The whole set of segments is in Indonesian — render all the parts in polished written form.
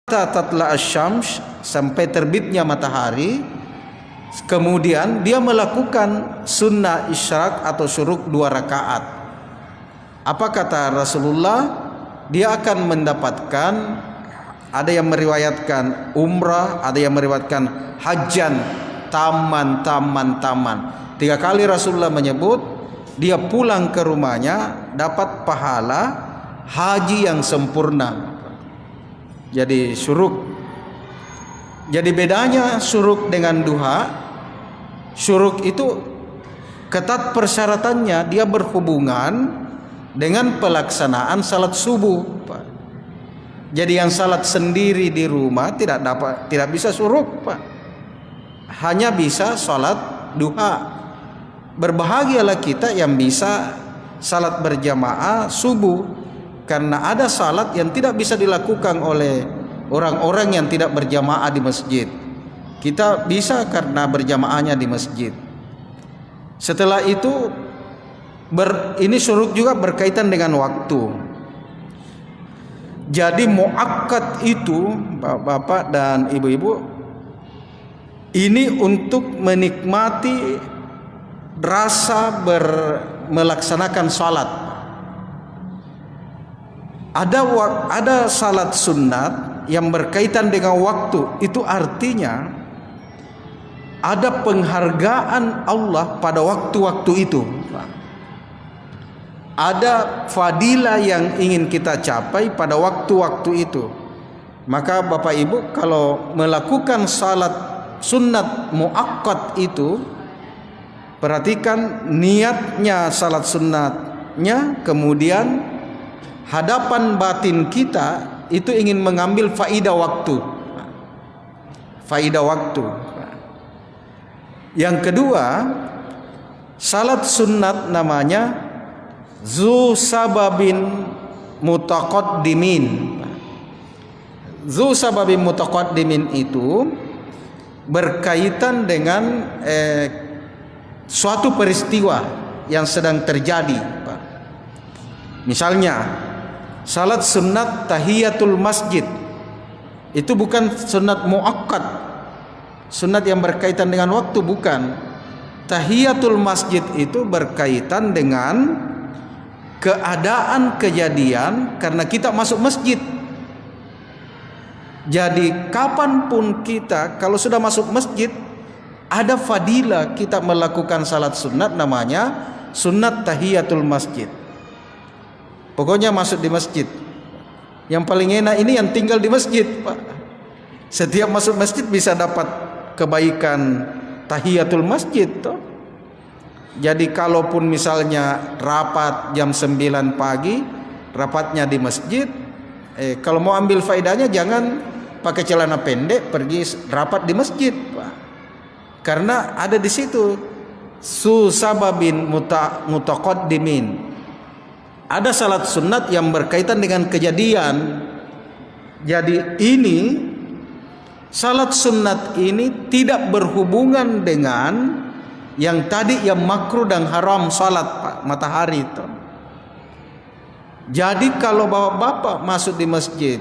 tatla asyams, sampai terbitnya matahari. Kemudian dia melakukan sunnah isyraq atau syuruk 2 rakaat. Apa kata Rasulullah? Dia akan mendapatkan, ada yang meriwayatkan umrah, ada yang meriwayatkan hajjan, taman. 3 kali Rasulullah menyebut dia pulang ke rumahnya dapat pahala haji yang sempurna. Jadi syuruk. Jadi bedanya syuruk dengan duha, syuruk itu ketat persyaratannya, dia berhubungan dengan pelaksanaan salat subuh. Jadi yang salat sendiri di rumah tidak bisa syuruk, Pak. Hanya bisa salat duha. Berbahagialah kita yang bisa salat berjamaah subuh, karena ada salat yang tidak bisa dilakukan oleh orang-orang yang tidak berjamaah di masjid. Kita bisa karena berjamaahnya di masjid. Setelah itu ini syuruk juga berkaitan dengan waktu. Jadi muakkad itu, Bapak dan Ibu-ibu, ini untuk menikmati rasa melaksanakan salat. Ada salat sunat yang berkaitan dengan waktu. Itu artinya ada penghargaan Allah pada waktu-waktu itu. Ada fadilah yang ingin kita capai pada waktu-waktu itu. Maka Bapak Ibu, kalau melakukan salat sunat muakkad itu, perhatikan niatnya salat sunatnya, kemudian hadapan batin kita itu ingin mengambil faidah waktu. Faidah waktu. Yang kedua, salat sunat namanya zu sababin mutaqaddimin. Zu sababin mutaqaddimin itu berkaitan dengan suatu peristiwa yang sedang terjadi. Misalnya salat sunat tahiyatul masjid, itu bukan sunat muakkad, sunat yang berkaitan dengan waktu, bukan. Tahiyatul masjid itu berkaitan dengan keadaan kejadian karena kita masuk masjid. Jadi kapanpun kita kalau sudah masuk masjid, ada fadilah kita melakukan salat sunat, namanya sunat tahiyatul masjid. Pokoknya masuk di masjid. Yang paling enak ini yang tinggal di masjid, Pak. Setiap masuk masjid bisa dapat kebaikan tahiyatul masjid, toh. Jadi kalaupun misalnya rapat jam 9 pagi, rapatnya di masjid, kalau mau ambil faedahnya jangan pakai celana pendek pergi rapat di masjid, Pak. Karena ada di situ susababin mutaqaddimin. Ada salat sunat yang berkaitan dengan kejadian. Jadi ini salat sunat ini tidak berhubungan dengan yang tadi yang makruh dan haram salat, Pak, matahari itu. Jadi kalau bapak-bapak masuk di masjid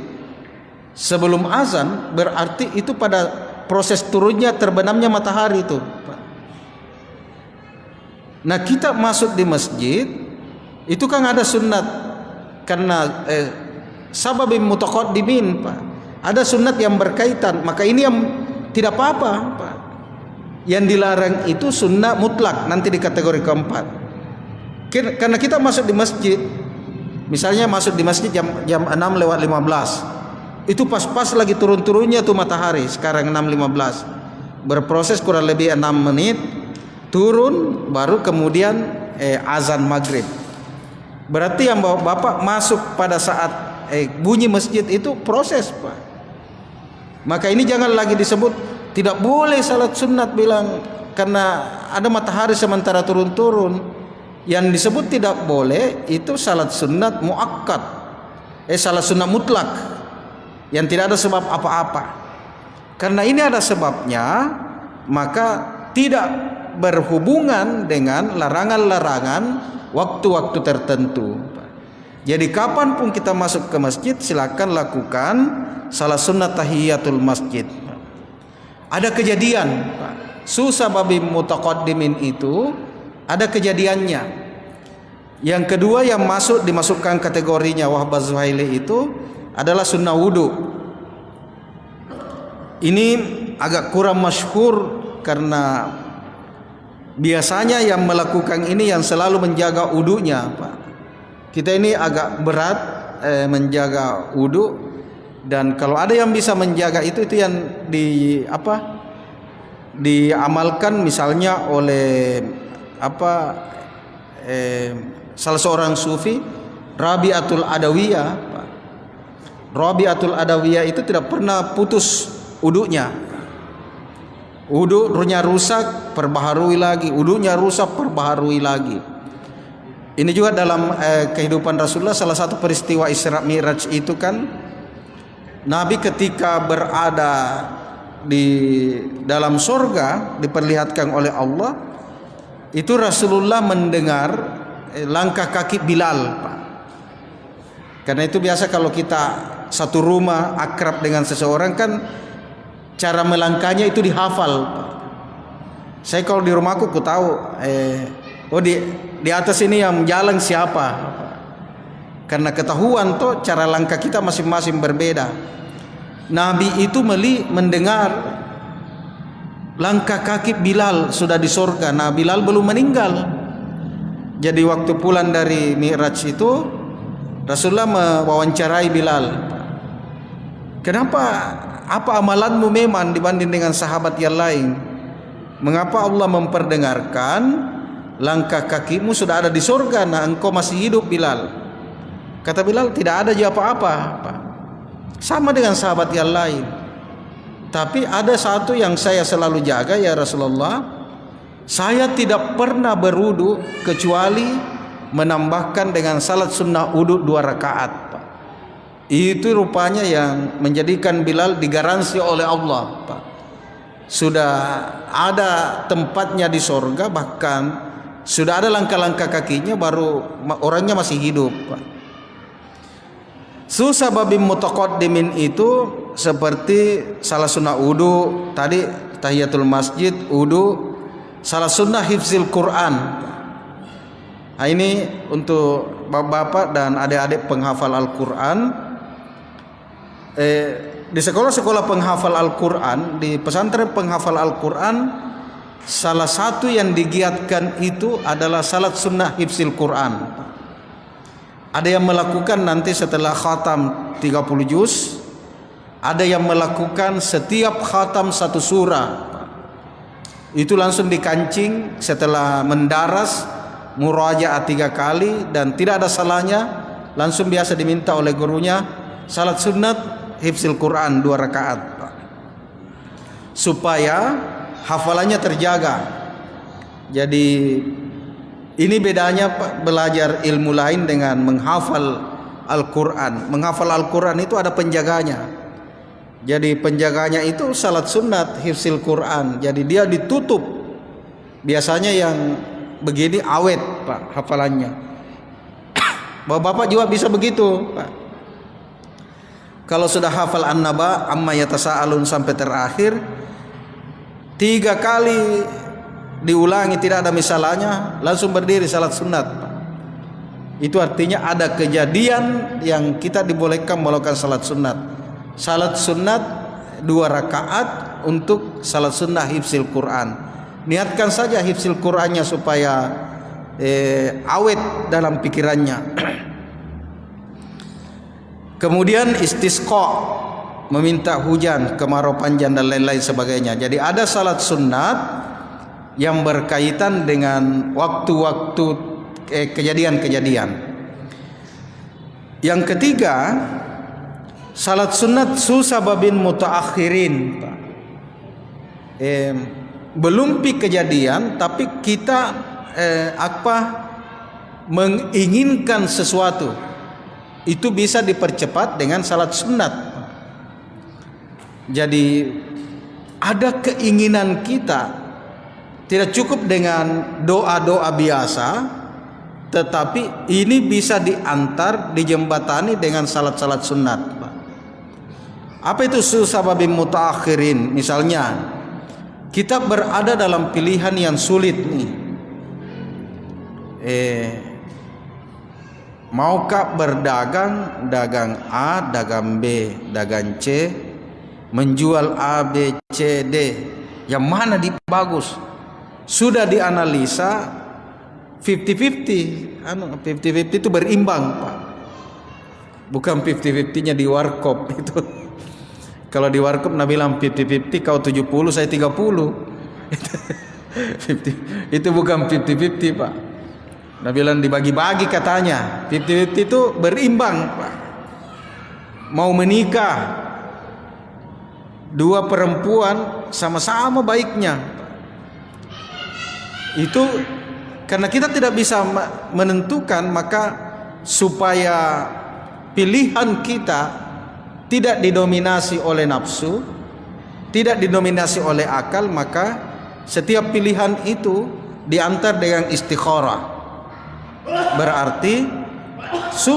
sebelum azan, berarti itu pada proses turunnya terbenamnya matahari itu, Pak. Nah, kita masuk di masjid itu kan ada sunat karena sababin mutaqaddimin, Pak. Ada sunat yang berkaitan, maka ini yang tidak apa-apa, Pak. Yang dilarang itu sunnah mutlak, nanti di kategori keempat. Karena kita masuk di masjid, misalnya masuk di masjid jam 6:15, itu pas-pas lagi turun-turunnya tuh matahari. Sekarang 6:15, berproses kurang lebih 6 menit, turun baru kemudian azan maghrib. Berarti yang bapak masuk pada saat bunyi masjid itu proses, Pak. Maka ini jangan lagi disebut tidak boleh salat sunat, bilang karena ada matahari sementara turun-turun. Yang disebut tidak boleh itu salat sunat muakkad, salat sunat mutlak yang tidak ada sebab apa-apa. Karena ini ada sebabnya, maka tidak berhubungan dengan larangan-larangan waktu-waktu tertentu. Jadi kapanpun kita masuk ke masjid, silakan lakukan salat sunnah tahiyatul masjid. Ada kejadian susababim mutaqaddimin itu ada kejadiannya. Yang kedua yang dimasukkan kategorinya Wahbah Zuhaili itu adalah sunnah wudu. Ini agak kurang masyhur karena biasanya yang melakukan ini yang selalu menjaga wudunya, Pak. Kita ini agak berat menjaga wudu, dan kalau ada yang bisa menjaga itu yang diamalkan misalnya oleh salah seorang sufi, Rabi'atul Adawiyah. Rabi'atul Adawiyah itu tidak pernah putus wudunya. Wudunya rusak, perbaharui lagi. Wudunya rusak, perbaharui lagi. Ini juga dalam kehidupan Rasulullah, salah satu peristiwa Isra Mi'raj itu kan, Nabi ketika berada di dalam surga diperlihatkan oleh Allah, itu Rasulullah mendengar langkah kaki Bilal, Pak. Karena itu biasa kalau kita satu rumah akrab dengan seseorang kan cara melangkahnya itu dihafal, Pak. Saya kalau di rumahku ku tahu di atas ini yang jalan siapa, karena ketahuan tuh cara langkah kita masing-masing berbeda. Nabi itu mendengar langkah kaki Bilal sudah di surga. Nah, Bilal belum meninggal. Jadi waktu pulang dari Mi'raj itu Rasulullah mewawancarai Bilal. Kenapa? Apa amalanmu memang dibanding dengan sahabat yang lain? Mengapa Allah memperdengarkan langkah kakimu sudah ada di surga, nah engkau masih hidup, Bilal? Kata Bilal, tidak ada apa-apa, sama dengan sahabat yang lain. Tapi ada satu yang saya selalu jaga, ya Rasulullah, saya tidak pernah berwudu kecuali menambahkan dengan salat sunnah wudu 2 rakaat. Itu rupanya yang menjadikan Bilal digaransi oleh Allah, Pak. Sudah ada tempatnya di surga, bahkan sudah ada langkah-langkah kakinya, baru orangnya masih hidup, Pak. Susababim mutaqaddimin itu seperti salah sunnah wudu tadi, tahiyatul masjid, wudu, salah sunnah hifzil Quran. Nah, ini untuk bapak-bapak dan adik-adik penghafal Al-Quran. Di sekolah-sekolah penghafal Al-Quran, di pesantren penghafal Al-Quran, salah satu yang digiatkan itu adalah salat sunnah hifzil Quran. Ada yang melakukan nanti setelah khatam 30 juz, ada yang melakukan setiap khatam 1 surah. Itu langsung dikancing setelah mendaras, murajaah 3 kali, dan tidak ada salahnya. Langsung biasa diminta oleh gurunya salat sunnat hifzil Quran 2 rakaat, supaya hafalannya terjaga. Jadi ini bedanya, Pak, belajar ilmu lain dengan menghafal Al-Quran. Menghafal Al-Quran itu ada penjaganya. Jadi penjaganya itu salat sunnat hifzil Quran. Jadi dia ditutup. Biasanya yang begini awet, Pak, hafalannya. Bapak-bapak juga bisa begitu, Pak. Kalau sudah hafal An-Naba amma yatasaalun sampai terakhir 3 kali diulangi, tidak ada misalnya, langsung berdiri salat sunat. Itu artinya ada kejadian yang kita dibolehkan melakukan salat sunat. Salat sunat 2 rakaat untuk salat sunnah hifzil Quran. Niatkan saja hifzil Qurannya supaya awet dalam pikirannya. Kemudian istisqa, meminta hujan, kemarau panjang dan lain-lain sebagainya. Jadi ada salat sunat yang berkaitan dengan waktu-waktu kejadian-kejadian. Yang ketiga, salat sunat susababin mutaakhirin. Belum kejadian tapi kita menginginkan sesuatu, itu bisa dipercepat dengan salat sunat. Jadi ada keinginan kita, tidak cukup dengan doa-doa biasa, tetapi ini bisa diantar, dijembatani dengan salat-salat sunat. Apa itu sababin mutaakhirin? Misalnya kita berada dalam pilihan yang sulit nih. Maukah berdagang, dagang A, dagang B, dagang C, menjual A, B, C, D, yang mana bagus? Sudah dianalisa 50-50. 50-50 itu berimbang, Pak. Bukan 50-50-nya di warkop itu. Kalau di warkop Nabi bilang 50-50, kau 70, saya 30. Itu bukan 50-50, Pak. Nabi bilang dibagi-bagi katanya. 50-50 itu berimbang, Pak. Mau menikah, dua perempuan sama-sama baiknya. Itu karena kita tidak bisa menentukan, maka supaya pilihan kita tidak didominasi oleh nafsu, tidak didominasi oleh akal, maka setiap pilihan itu diantar dengan istikharah. Berarti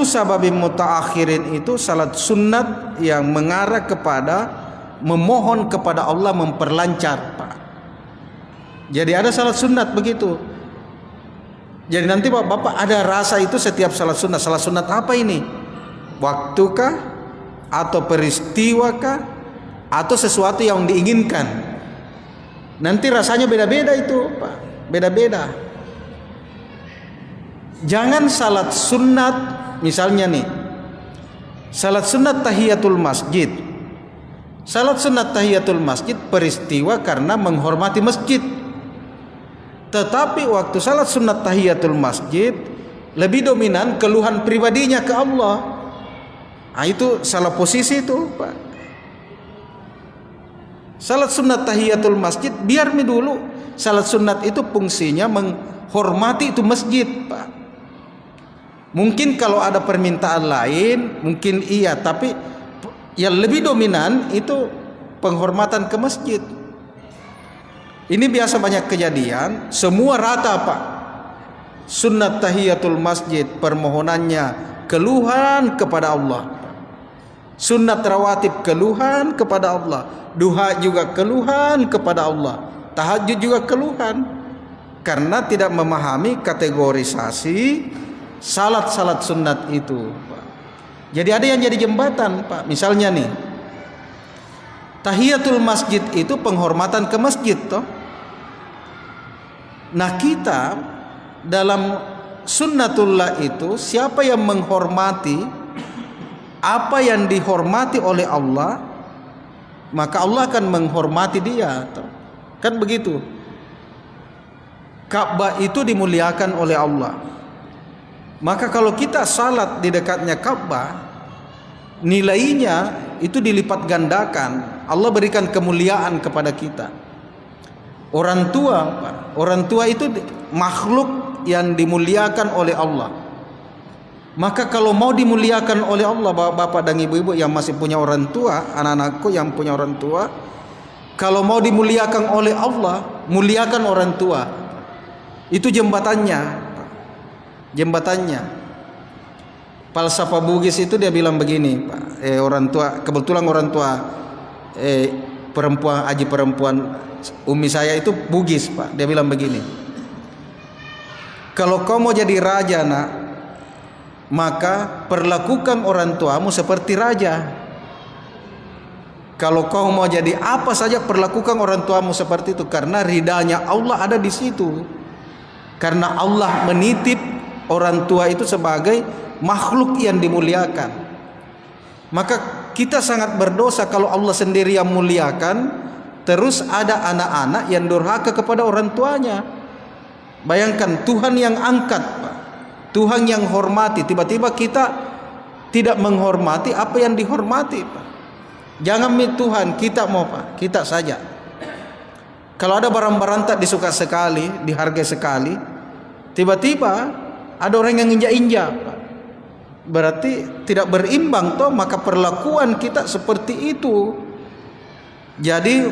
sababin mutaakhirin itu salat sunnat yang mengarah kepada memohon kepada Allah memperlancar, Pak. Jadi ada salat sunnat begitu. Jadi nanti Bapak ada rasa itu setiap salat sunat. Salat sunat apa ini? Waktukah? Atau peristiwakah? Atau sesuatu yang diinginkan? Nanti rasanya beda-beda itu, Pak. Beda-beda. Jangan salat sunat, misalnya nih, salat sunat tahiyatul masjid. Salat sunat tahiyatul masjid peristiwa karena menghormati masjid. Tetapi waktu salat sunat tahiyatul masjid lebih dominan keluhan pribadinya ke Allah. Nah, itu salah posisi itu, Pak. Salat sunat tahiyatul masjid biar dulu. Salat sunat itu fungsinya menghormati itu masjid, Pak. Mungkin kalau ada permintaan lain mungkin iya, tapi yang lebih dominan itu penghormatan ke masjid. Ini biasa banyak kejadian, semua rata, Pak. Sunnat tahiyatul masjid permohonannya keluhan kepada Allah. Sunnat rawatib keluhan kepada Allah. Duha juga keluhan kepada Allah. Tahajud juga keluhan. Karena tidak memahami kategorisasi salat-salat sunnat itu, Pak. Jadi ada yang jadi jembatan, Pak. Misalnya nih, tahiyatul masjid itu penghormatan ke masjid, toh. Nah, kita dalam sunnatullah itu siapa yang menghormati apa yang dihormati oleh Allah, maka Allah akan menghormati dia, toh. Kan begitu. Ka'bah itu dimuliakan oleh Allah. Maka kalau kita salat di dekatnya Ka'bah, nilainya itu dilipat gandakan. Allah berikan kemuliaan kepada kita. Orang tua itu makhluk yang dimuliakan oleh Allah. Maka kalau mau dimuliakan oleh Allah, bapak dan ibu-ibu yang masih punya orang tua, anak-anakku yang punya orang tua, kalau mau dimuliakan oleh Allah, muliakan orang tua. Itu jembatannya. Jembatannya. Falsafah Bugis itu dia bilang begini, Pak. Orang tua, kebetulan orang tua perempuan, aji perempuan umi saya itu Bugis, Pak. Dia bilang begini. Kalau kau mau jadi raja, nak, maka perlakukan orang tuamu seperti raja. Kalau kau mau jadi apa saja, perlakukan orang tuamu seperti itu, karena ridanya Allah ada di situ. Karena Allah menitip orang tua itu sebagai makhluk yang dimuliakan. Maka kita sangat berdosa kalau Allah sendiri yang muliakan, terus ada anak-anak yang durhaka kepada orang tuanya. Bayangkan Tuhan yang angkat, Pak. Tuhan yang hormati, tiba-tiba kita tidak menghormati apa yang dihormati, Pak. Jangan Tuhan, kita mau, Pak, kita saja. Kalau ada barang-barang tak disuka sekali, dihargai sekali, tiba-tiba ada orang yang injak-injak, Pak. Berarti tidak berimbang toh, maka perlakuan kita seperti itu. Jadi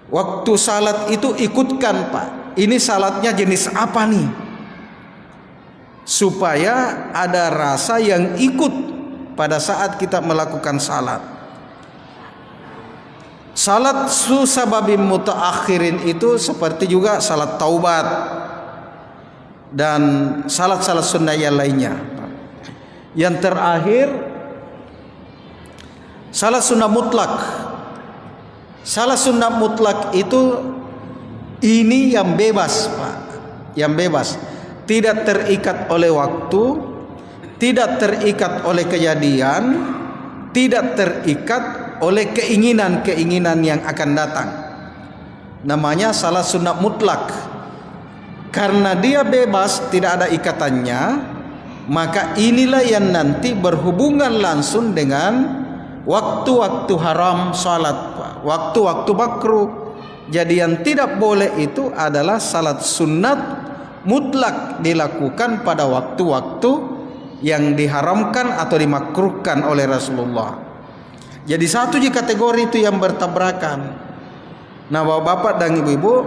waktu salat itu ikutkan, Pak. Ini salatnya jenis apa nih? Supaya ada rasa yang ikut pada saat kita melakukan salat. Salat susababim mutaakhirin itu seperti juga salat taubat dan salat-salat sunnah yang lainnya. Yang terakhir salat sunnah mutlak. Salat sunnah mutlak itu ini yang bebas, Pak. Yang bebas, tidak terikat oleh waktu, tidak terikat oleh kejadian, tidak terikat oleh keinginan-keinginan yang akan datang. Namanya salat sunnah mutlak. Karena dia bebas, tidak ada ikatannya, maka inilah yang nanti berhubungan langsung dengan waktu-waktu haram salat, waktu-waktu makruh. Jadi yang tidak boleh itu adalah salat sunat mutlak dilakukan pada waktu-waktu yang diharamkan atau dimakruhkan oleh Rasulullah. Jadi satu di kategori itu yang bertabrakan. Nah, bapak-bapak dan ibu-ibu,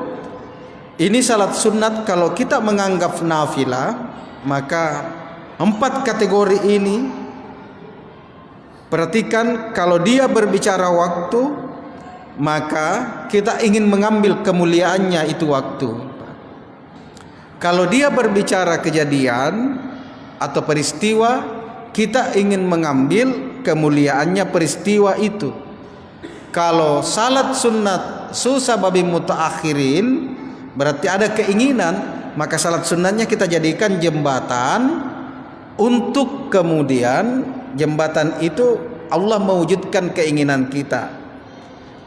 ini salat sunat kalau kita menganggap nafilah, maka 4 kategori ini perhatikan. Kalau dia berbicara waktu, maka kita ingin mengambil kemuliaannya itu waktu. Kalau dia berbicara kejadian atau peristiwa, kita ingin mengambil kemuliaannya peristiwa itu. Kalau salat sunat susababi mutaakhirin, berarti ada keinginan, maka salat sunatnya kita jadikan jembatan untuk kemudian jembatan itu Allah mewujudkan keinginan kita.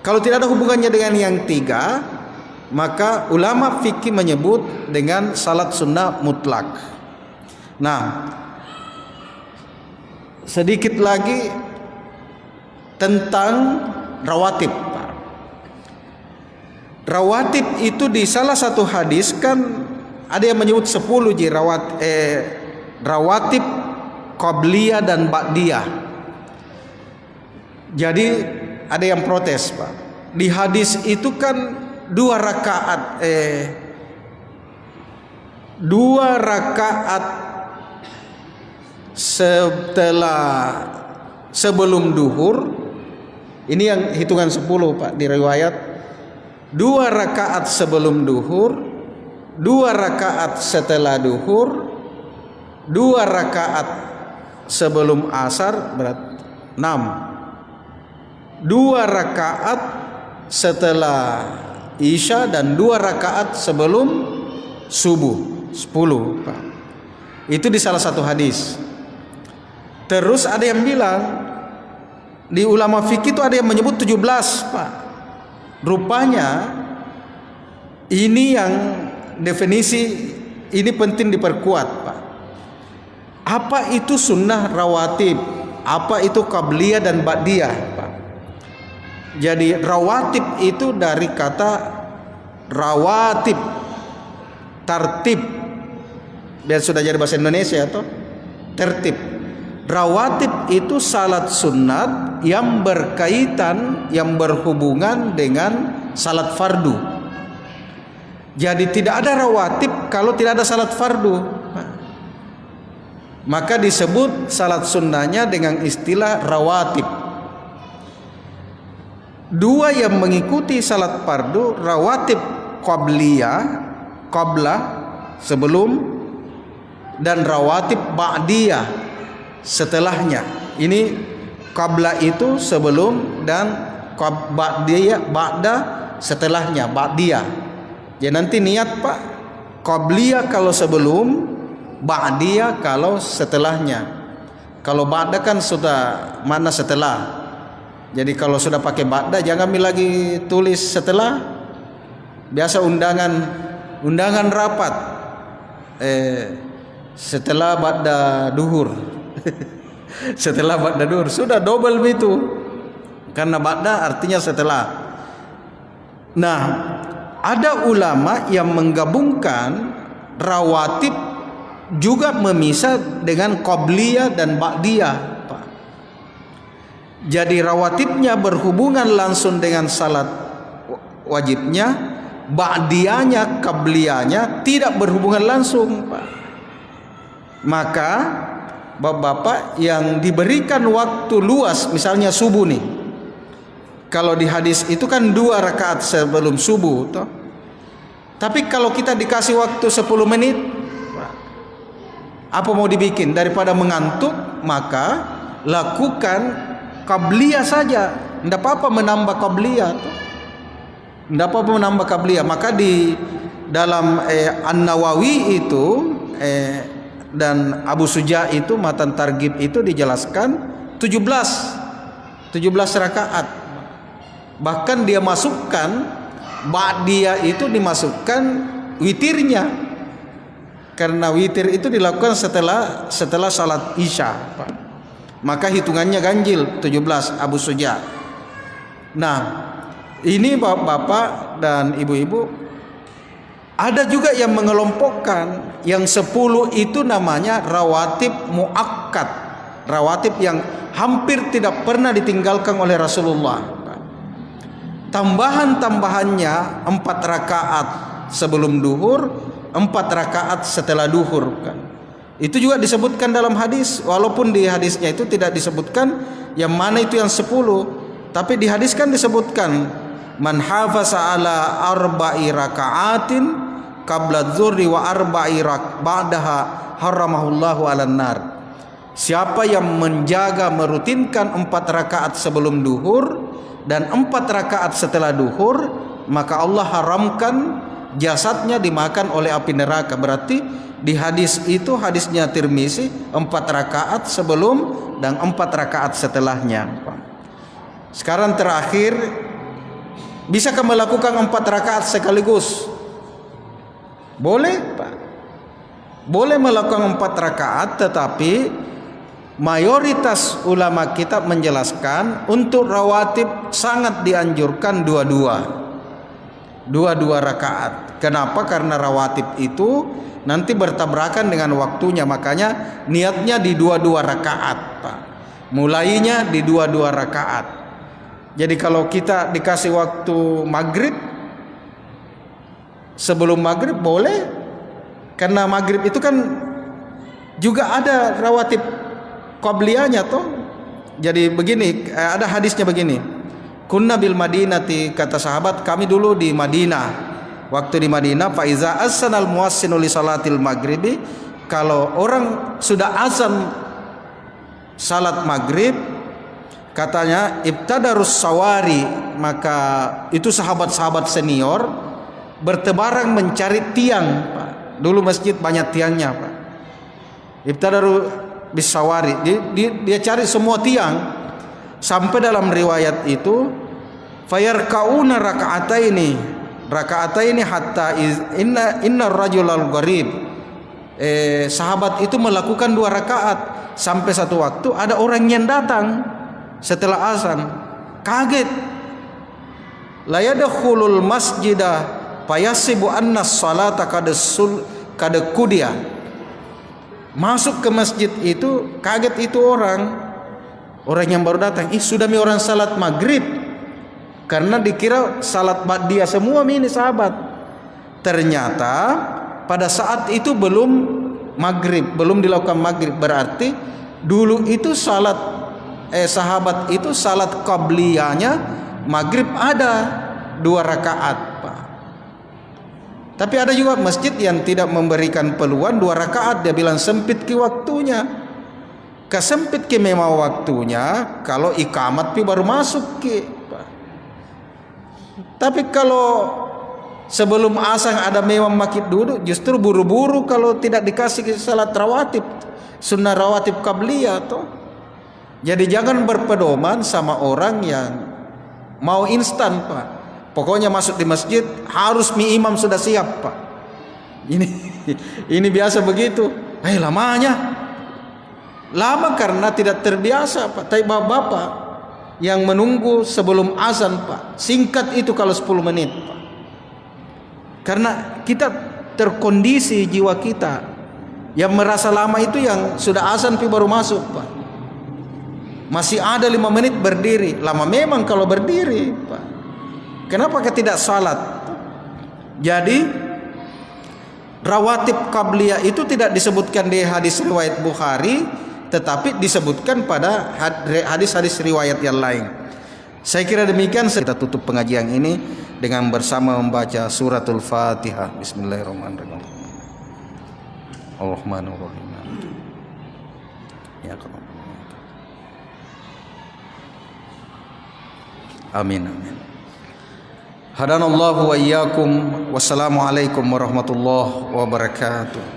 Kalau tidak ada hubungannya dengan yang 3, maka ulama fikih menyebut dengan salat sunnah mutlak. Nah, sedikit lagi tentang rawatib. Rawatib itu di salah satu hadis kan ada yang menyebut 10 rawatib qabliyah dan ba'diyah. Jadi ada yang protes, Pak. Di hadis itu kan 2 rakaat sebelum duhur. Ini yang hitungan 10, Pak, di riwayat. 2 rakaat sebelum duhur, 2 rakaat setelah duhur, 2 rakaat sebelum asar, berat 6. 2 rakaat setelah isya dan 2 rakaat sebelum subuh, 10, Pak. Itu di salah satu hadis. Terus ada yang bilang, di ulama fikih itu ada yang menyebut 17, Pak. Rupanya ini yang definisi ini penting diperkuat, Pak. Apa itu sunnah rawatib? Apa itu qabliyah dan ba'diyah, Pak? Jadi rawatib itu dari kata rawatib, tartib. Biar sudah jadi bahasa Indonesia atau tertib. Rawatib itu salat sunat yang berkaitan, yang berhubungan dengan salat fardu. Jadi tidak ada rawatib kalau tidak ada salat fardu. Maka disebut salat sunnahnya dengan istilah rawatib. 2 yang mengikuti salat fardu, rawatib qabliyah, qablah sebelum, dan rawatib ba'diyah setelahnya. Ini qabla itu sebelum dan ba'diyah ba'da setelahnya, ba'diyah. Ya nanti niat, Pak, qabliyah kalau sebelum, ba'diyah kalau setelahnya. Kalau ba'da kan sudah mana setelah. Jadi kalau sudah pakai ba'da jangan lagi tulis setelah. Biasa undangan rapat setelah ba'da duhur. Setelah ba'da duhur sudah double itu. Karena ba'da artinya setelah. Nah, ada ulama yang menggabungkan rawatib juga memisah dengan qabliyah dan ba'diyah, Pak. Jadi rawatibnya berhubungan langsung dengan salat wajibnya, ba'diyahnya, qabliyahnya tidak berhubungan langsung, Pak. Maka bapak-bapak yang diberikan waktu luas, misalnya subuh nih, Kalau di hadis itu kan 2 rakaat sebelum subuh toh. Tapi kalau kita dikasih waktu 10 menit, apa mau dibikin? Daripada mengantuk, maka lakukan qabliyah saja. Tidak apa-apa menambah qabliyah toh. Tidak apa-apa menambah qabliyah. Maka di dalam An-Nawawi itu dan Abu Suja itu matan targhib itu dijelaskan 17 rakaat. Bahkan dia masukkan ba'diyah itu dimasukkan witirnya, karena witir itu dilakukan setelah salat isya, maka hitungannya ganjil 17 Abu Suja. Nah, ini bapak-bapak dan ibu-ibu, ada juga yang mengelompokkan yang 10 itu namanya rawatib muakkad, rawatib yang hampir tidak pernah ditinggalkan oleh Rasulullah. Tambahan-tambahannya 4 rakaat sebelum duhur, 4 rakaat setelah duhur kan. Itu juga disebutkan dalam hadis, walaupun di hadisnya itu tidak disebutkan yang mana itu yang 10, tapi di hadis kan disebutkan man hafaza ala arba'i raka'atin qabla dzurri wa arba'i ba'daha haramahullahu 'alan nar. Siapa yang menjaga merutinkan 4 rakaat sebelum duhur dan 4 rakaat setelah duhur, maka Allah haramkan jasadnya dimakan oleh api neraka. Berarti di hadis itu, hadisnya Tirmizi, 4 rakaat sebelum dan 4 rakaat setelahnya. Sekarang terakhir, bisakah melakukan 4 rakaat sekaligus? Boleh, Pak. Boleh melakukan 4 rakaat, tetapi mayoritas ulama kitab menjelaskan untuk rawatib sangat dianjurkan dua-dua rakaat. Kenapa? Karena rawatib itu nanti bertabrakan dengan waktunya, makanya niatnya di 2-2 rakaat, Pak. Mulainya di 2-2 rakaat. Jadi kalau kita dikasih waktu maghrib, sebelum maghrib boleh, karena maghrib itu kan juga ada rawatib qabliyahnya toh. Jadi begini, ada hadisnya begini. Kunna bil Madinati, kata sahabat, kami dulu di Madinah. Waktu di Madinah, fa iza azanal muassinu li salatil maghribi, kalau orang sudah azan salat maghrib, katanya ibtadarus sawari, maka itu sahabat-sahabat senior bertebaran mencari tiang, Pak. Dulu masjid banyak tiangnya, Pak. Ibtadaru bisawari, dia cari semua tiang, sampai dalam riwayat itu fayarkauna raka'ataini hatta inna rajulal gharib, sahabat itu melakukan 2 rakaat sampai satu waktu ada orang yang datang setelah azan, kaget, la yadkhulul masjidah fayasibu anna salata kada kudia. Masuk ke masjid itu, kaget itu orang yang baru datang, sudah mi orang salat maghrib, karena dikira salat ba'diyah semua ini sahabat. Ternyata pada saat itu belum maghrib, belum dilakukan maghrib. Berarti dulu itu salat sahabat itu salat qabliyahnya maghrib ada 2 rakaat, Pak. Tapi ada juga masjid yang tidak memberikan peluang 2 rakaat, dia bilang sempit ki waktunya. Kesempit ki memang waktunya kalau ikamat pi baru masuk ki. Tapi kalau sebelum azan ada memang makit duduk, justru buru-buru kalau tidak dikasih salat rawatib, sunnah rawatib qabliyah toh. Jadi jangan berpedoman sama orang yang mau instan, Pak. Pokoknya masuk di masjid harus mi imam sudah siap, Pak. Ini biasa begitu. Lamanya. Lama karena tidak terbiasa, Pak. Tapi bapak-bapak yang menunggu sebelum azan, Pak, singkat itu kalau 10 menit, Pak. Karena kita terkondisi jiwa kita yang merasa lama itu yang sudah azan baru masuk, Pak. Masih ada 5 menit berdiri. Lama memang kalau berdiri, Pak. Kenapa kita tidak salat? Jadi rawatib qabliyah itu tidak disebutkan di hadis riwayat Bukhari, tetapi disebutkan pada hadis-hadis riwayat yang lain. Saya kira demikian. Kita tutup pengajian ini dengan bersama membaca suratul Fatihah. Bismillahirrahmanirrahim. Ar-Rahmanir-Rahim. Ya Allah. Amin amin. Hadanallahu wa iyyakum. Wassalamualaikum warahmatullahi wabarakatuh.